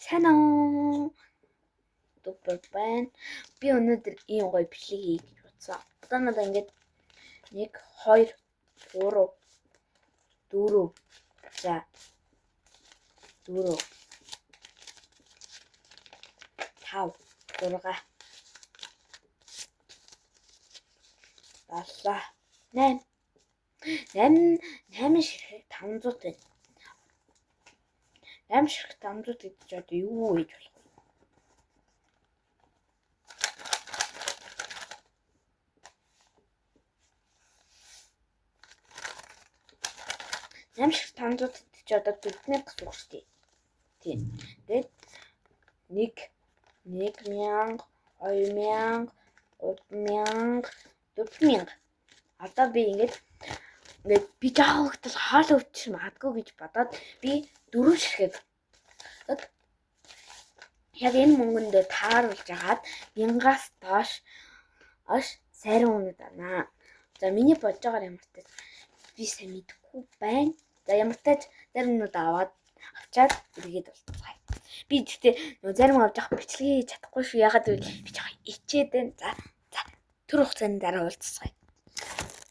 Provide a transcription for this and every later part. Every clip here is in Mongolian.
Сайн уу? Супер байна. Би өнөөдөр ийм гоё бичлэг хийх гэж бодсон. Одоо надаа ингээд 1 2 3 4 за 4 5 6 7 8 ширхэг 500 байна. 8 ширхэг 500 гэж одоо юу хийж болох вэ? Ямшиг 500 ч одоо 4000 гэсэн үг шүү дээ. Тийм. Тэгээд 1000, 2000, 3000, 4000. Одоо би ингээд би жаахдаа хаал өвчих магадгүй гэж бодоод би 4 ширхэг яг энэ мөнгөнд тааруулж агаад 1000-аас доош сайран үнэт байна. За миний бодож байгаа ямар ч би сайн мэдэхгүй байна. За ямар ч тач зарим нүд авчаад эргээд болцгаая. Би гэхдээ зарим авч явах бичлэгээ хийж чадахгүй шүү. Ягаад гэвэл би жоохон ичээд байна. За түр хугацааны дараа уулзцгаая.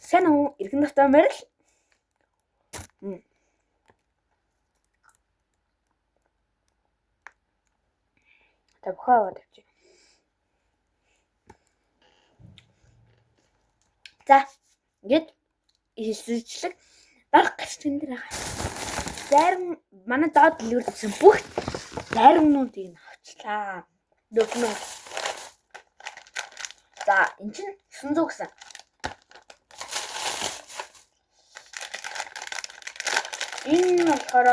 Сайн уу? Иргэн дотоо мэрэл. Та бухаа аваад авчи. За ингээд эсэлжлэг дарга гэрчэн дээр байгаа. Зарим манай доод дэлгэрсэн бүх заримнуудыг нь авчлаа. 4000. За энэ чинь 900 гэсэн. Энэ болохоор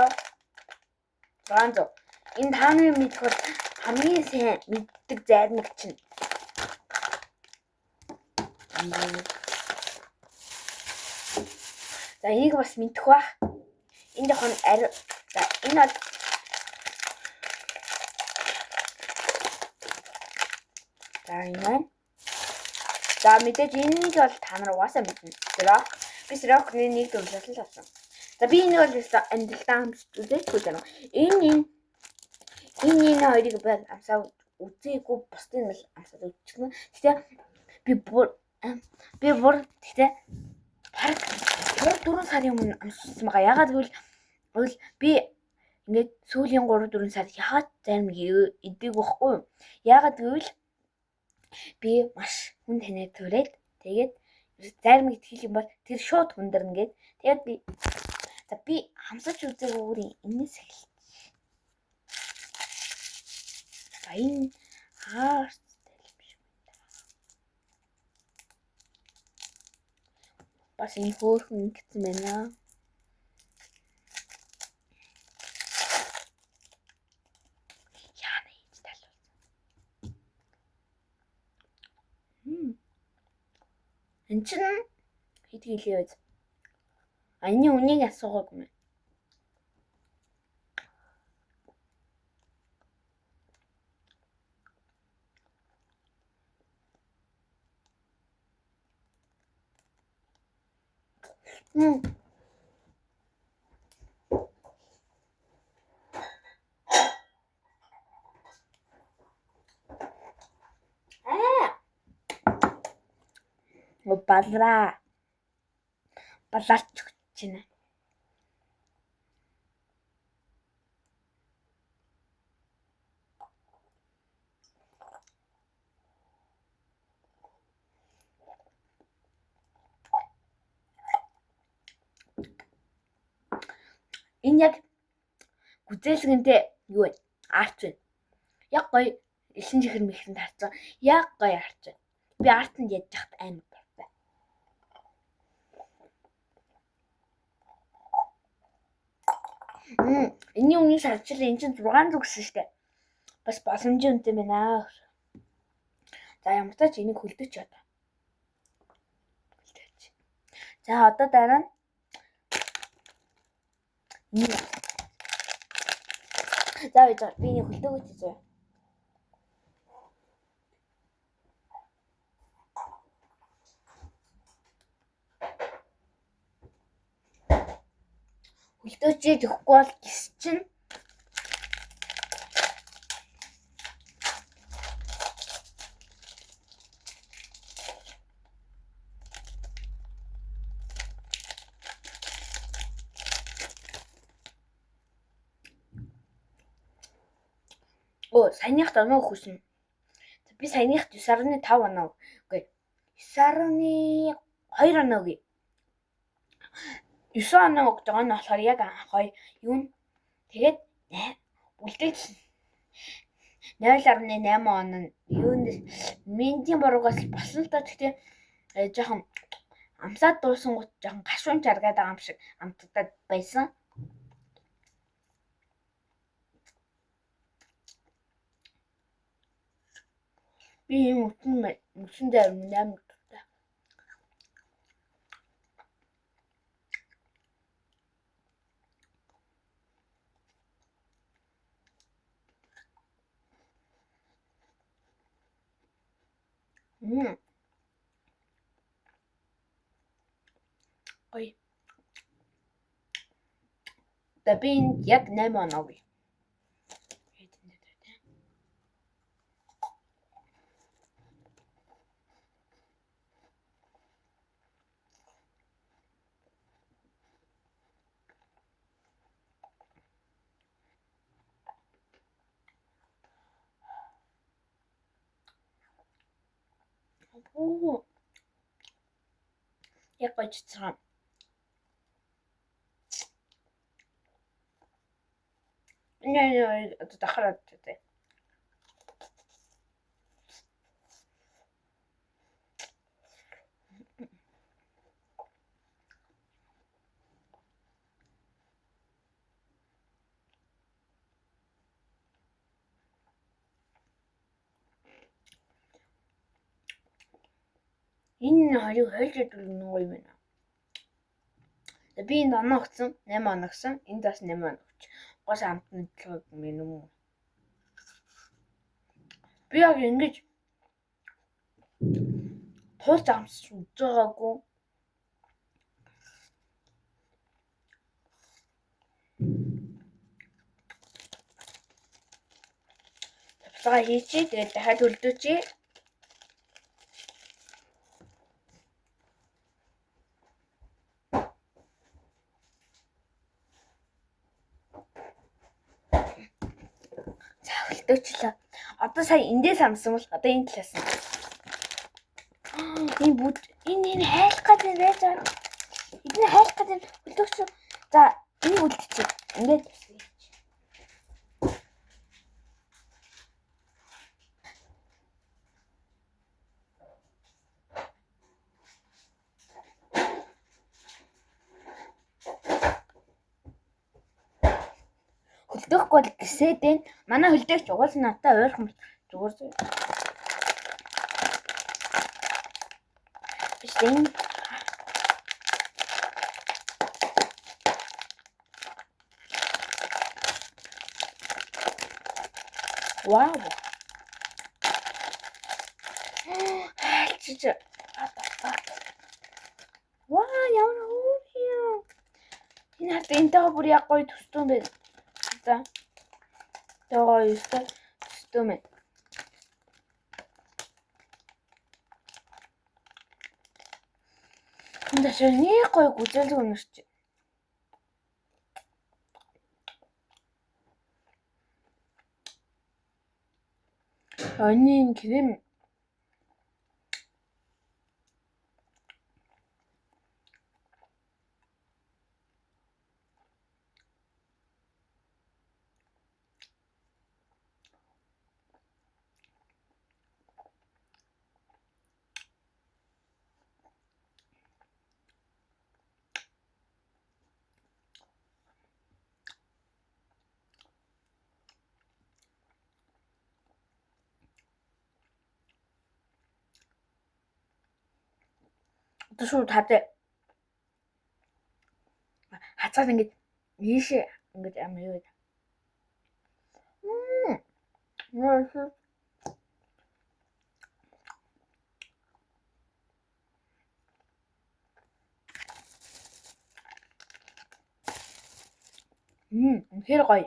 600. Энэ тааны мэдэх бол хамгийн сайн мэддэг зарныг чинь. За энийг бас мэдэх бах. Энэ жоохон за энэ бол за энэ. За мэдээж энийг бол та нар угаасаа мэднэ. Би срокны нэг дүнсэл авсан. За би энийг бол амьдралдаа амсч үзээгүй байна. Энэ хоёрыг баг амсаа үзээгүй бусдын бол амсаад үзчихнэ. Гэхдээ би бүр гэхдээ хараг 4 сарын өмнө амссан байгаа. Ягаад гэвэл би ингээд сүүлийн 3-4 сар ягаад зарим идээг байхгүй юу? Ягаад гэвэл би маш хүн таньд түрээд тэгээд зарим итгэл юм бол тэр шууд хүндэрнэ гээд тэгээд би хамсаж үзээгүүрийн энэс эхэлж. За энэ хаарцтай юм шиг байна. Бас энэ хөөхөн ингэсэн байна. Яна хийж талуулсан. Энд чинь хэд гэлээ вэ? Энэний үнийг асуугаагүй юм. Балаач чинь. Энэ яг гүзээлгэнтэй юу вэ? Арт вэ? Яг гоё элсэн чихэр мэхрэнд харцсан. Яг гоё арт вэ? Би артанд ядж хат амар байна. Энэний үнийг шалжил энэ чинь 600 гэсэн штэ. Бас боломжийн үнэтэй байна. За ямар ч тач энийг хөлдөж одоо. За одоо дараа нь за би энийг хөлдөөгөөч зөө. Хөлдөөч өгөхгүй бол гис чинь Саяных оноо хүснэ. Би саяных 9.5 оноо. Үгүй. 9.2 оноо гээ. 9 оноо өгж байгаа нь болохоор яг гоё юу н. Тэгээд үлдээч 0.8 он нь юунд минтийн буруугаас болсон л да. Гэхдээ жоохон амсаад дуусан гут жоохон гашуун чаргаад байгаа юм шиг амтдаад байсан. Би юм өчн дээр 8 дуртай. Ой. Би яг 8 оноо гээ. Яг гойчцсан. Одоо дахараад тээ. Энэ хоёрыг хойлж идвэл гоё юм байна. Би энд оноо өгсөн 8 оноо өгсөн. Энд бас 8 оноо өгч. Гол амтны төлөв юм уу? Би яг ингэж туулж амсч үзэж байгаагүй. Тавцгаа хийчихээ. Тэгээд дахиад үлдээчихье. Үлдээчлээ. Одоо сая эндээс амсан бол одоо энэ талаас нь. Энэ хайлах гэдэг байж байгаа. Эдний хайлах гэдэг үлдээч. За энийг үлдээчих. Ингээд хөлдөөхгүй л гэсээд энэ манай хөлдөөгч угаас надтай ойрхон зүгээр. Бишэн. Вау. Чич. Ваа, ямар хөөе. Энэ хат энтэй бүр яг гоё төстөө байна. Тоо ёстой төстөө мэн. Энд ашиг нэг гоё гүзэлэг өнөрч. Онийн крем шүү таатай. Хацаад ингэж ийшээ ингэж амар юу вэ? Тэр гоё.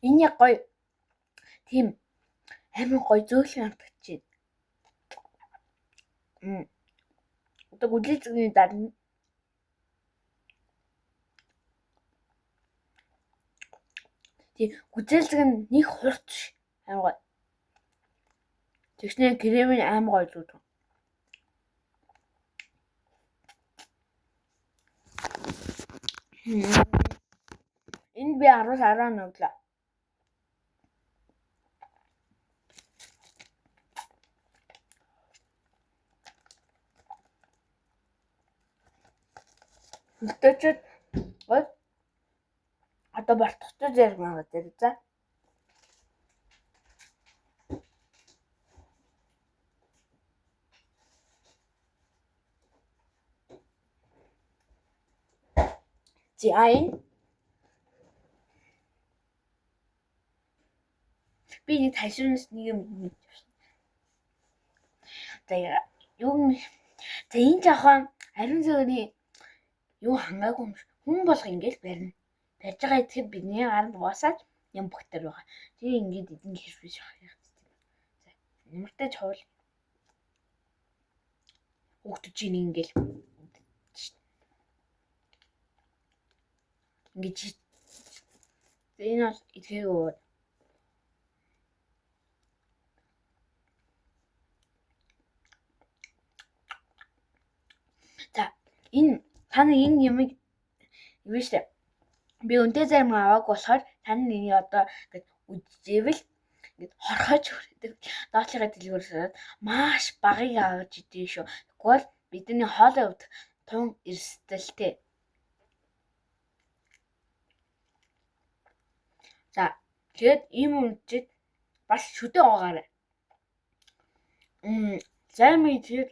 Энэ яг гоё. Тийм амар гоё зөөлөн амтгч байна. Одоо гүлээцгийн дарна. Тийм гүлээцэг нь нэг хурц амар гоё. Тэгснэ крем нь амар гоё зүг. Энд би 10-10 өглөө. Үлдээчихэд гол одоо бартахтай зэрэг байгаа дээр за. энэ би нэг ташуунаас нэг юм мэдчихсэн. За юу за энэ жоохон ариун цэврийн юу хангаагүй юм шиг хүн болох ингээл барина. Барьж байгаа итгэхэд бидний гаранд уусаад юм бактери байгаа. Тэр ингээд эдэн хэрвэж яах юм. За нэмэртэй чуул. Хүүхдүүд чинь ингээл ингэж энэ бол итгээгөө. За энэ таны энэ юмыг юу штэ би өнтэй зарим аваагүй болохоор таны энийг одоо ингээд үдчихвэл ингээд хорхож хүрээдэг доотлогоо дэлгүүрсээд маш багыг аваад идэв шүү. Тэгвэл бидний хоолой өвдөх тун эрсдэлтэй. За тэгээд ийм үнэтэд бас шүдэ уугаарай. Зарим идэхэд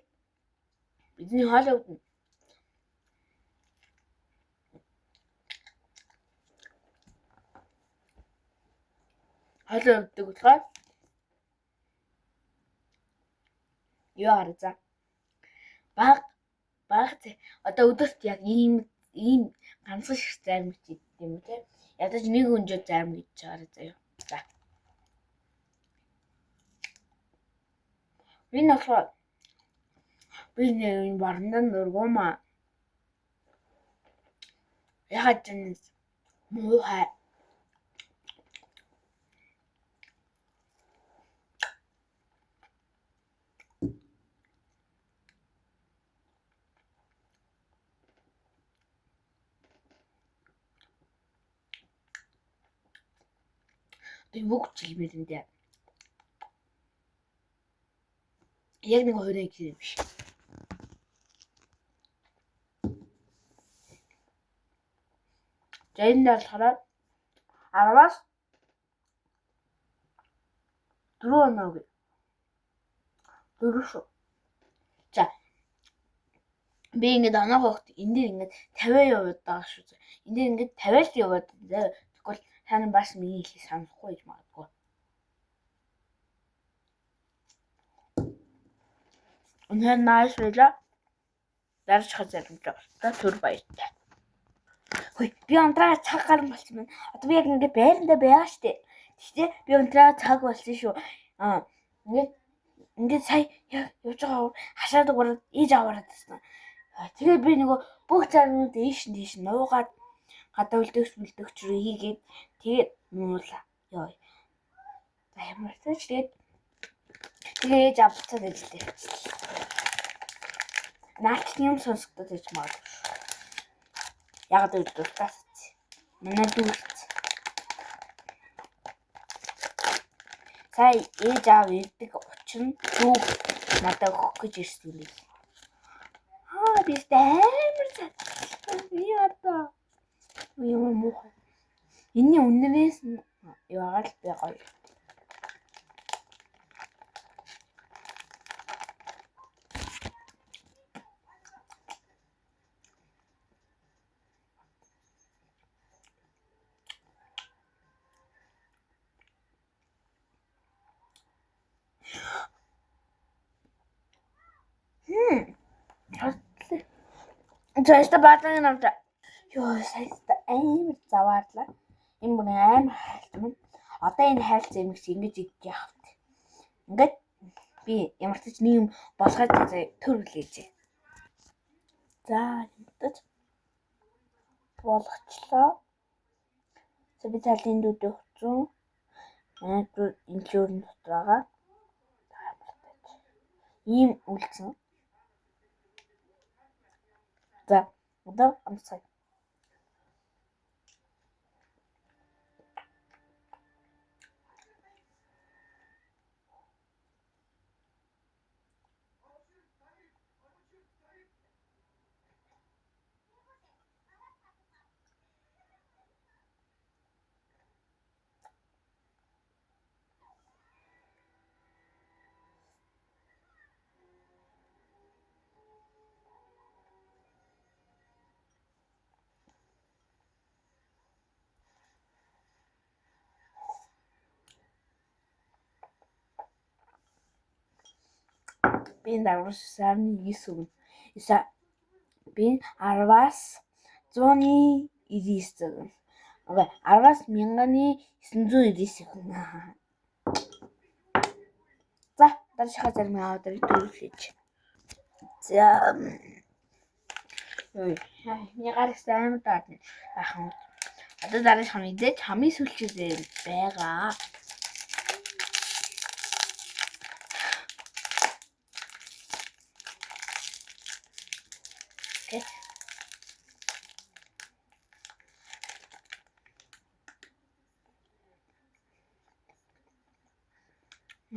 бидний хоолой өвдөн. Хоолой өвддөг болохоор юу арга за. Баг одоо өдөрт яг ийм ганцхан шиг зарим гэж юм те. Ядаж нэг өнжөө зарим гэж чаараа заяа. За. Энэ болохоор би энэ барндан нургуумаа. Ягаад ч юм муухай. Бүгд чилмэрэндээ. Яг нэг хоёрын гэр биш. За энэ болохоор 10-аас 4 оноо. 4 шүү. За би ингээд оноо хогт энэ дээр ингээд 50 яваад байгаа шүү. Энд дээр ингээд 50-д яваад тэгвэл тань бас миний хэлийг санахгүй гэж магадгүй. Үнээр нааш байлаа. Дарж хазарамжаа. Та түр баяртай. Хөөе би онтраа цаг гарсан болсон байна. Одоо би яг ингээд байрандаа байгаа штэ. Тэгтээ би онтраа цаг болсон шүү. Ингээд сая явж байгаа хашаад гурав ээж аваад тасна. Тэгээ би нөгөө бүх цаанууд дээш нуугаад гадаа үлдэгч рүү хийгээд тэгээд нуулаа. Йоо. За ямар ч тэгээ ээж авцаад ажиллаа. Наач юм сонсогдоод байж магадгүй. Яг л дуртаас. Манай дүүрт. Сая ээж аав ирдэг учир зүг надад өгөх гэж ирсэн юм биш. Би амар цаа. Би одоо юм муухай. Энэний үннээс яагаад л би гоё. Жаста баатан намта. Ёо сайста амар заваарлаа. Энэ бүр амар хайлтман. Одоо энэ хайлт зэмгс ингэж идэх яах вэ? Ингээд би ямар ч нэг юм болгоод төрүүлээч. За ингэж болгочлоо. За би талын дүүд өгцөн. Энэ чөрн дотор байгаа. Ийм үлдсэн. За одоо амсгая. Би дагвар сарны 9 өгнө. Би 10-аас 199 өгнө. Окей, 10-аас 1999 өгнө. За, дараагийн зарим аваад төрүүлээч. За. Ягарч амар таадна. Ахын. Одоо дараагийн мэдээж хамгийн сүүлчээр байгаа.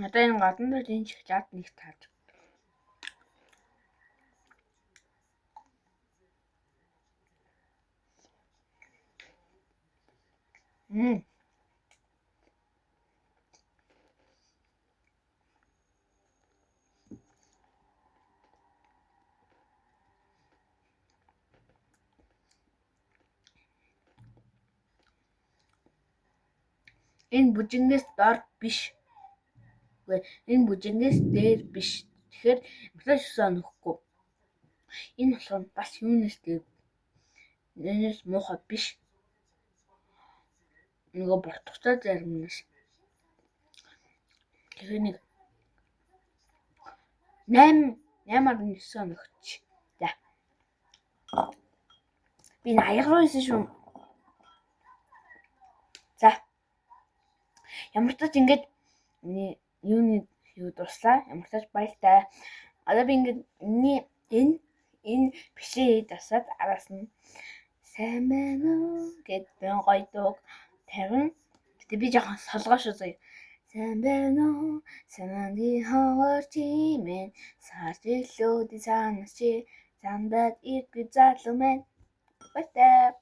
Одоо энэ гадна дээр энэ шоколад нэг тааж. Энэ бүжингээс дор биш. Энэ бүжингээс дээр биш. Тэгэхээр мэдээж сонөхгүй. Энэ болохоор бас юунаас дээр нэнэс муухай биш. Нөгөө бортготой заримнаас. Тэгэхээр нэг 8.9 өнөгч. За. Би 80 руу исэн шүү. За. Ямар ч тач ингэж юу дуслаа. Ямар ч тач баяртай. Одоо би ингэж энэ бишээ дасаад араас нь сайн байна уу гэд гойдог тавин. Гэтэ би жоохон солгоо шүү заяа. Сайн байна уу? Санааны хавар чимэн сарж илүүд санаач зандад ирэх залуу мэн. Баяртай.